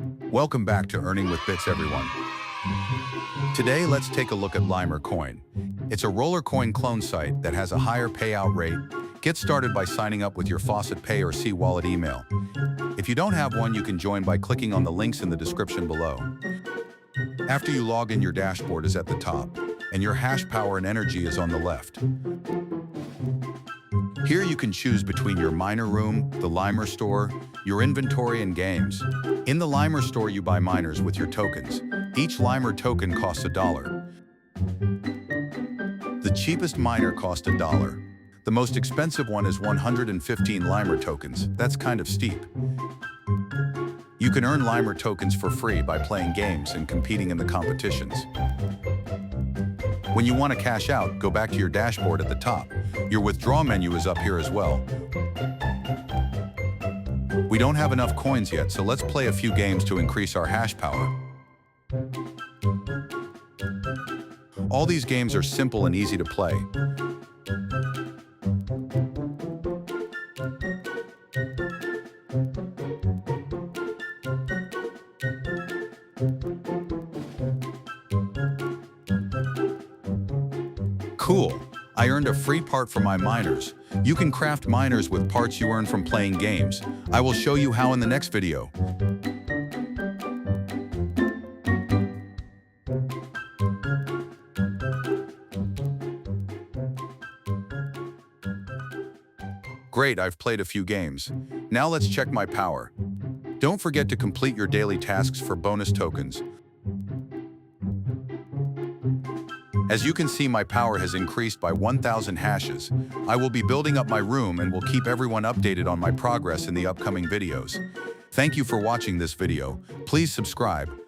Welcome back to Earning with Bits, everyone. Today, let's take a look at LimerCoin. It's a roller coin clone site that has a higher payout rate. Get started by signing up with your Faucet Pay or C-Wallet email. If you don't have one, you can join by clicking on the links in the description below. After you log in, your dashboard is at the top, and your hash power and energy is on the left. Here you can choose between your miner room, the Limer store, your inventory, and games. In the Limer store, you buy miners with your tokens. Each Limer token costs $1. The cheapest miner costs $1. The most expensive one is 115 Limer tokens. That's kind of steep. You can earn Limer tokens for free by playing games and competing in the competitions. When you want to cash out, go back to your dashboard at the top. Your withdraw menu is up here as well. We don't have enough coins yet, so let's play a few games to increase our hash power. All these games are simple and easy to play. Cool! I earned a free part for my miners. You can craft miners with parts you earn from playing games. I will show you how in the next video. Great, I've played a few games. Now let's check my power. Don't forget to complete your daily tasks for bonus tokens. As you can see, my power has increased by 1,000 hashes. I will be building up my room and will keep everyone updated on my progress in the upcoming videos. Thank you for watching this video. Please subscribe.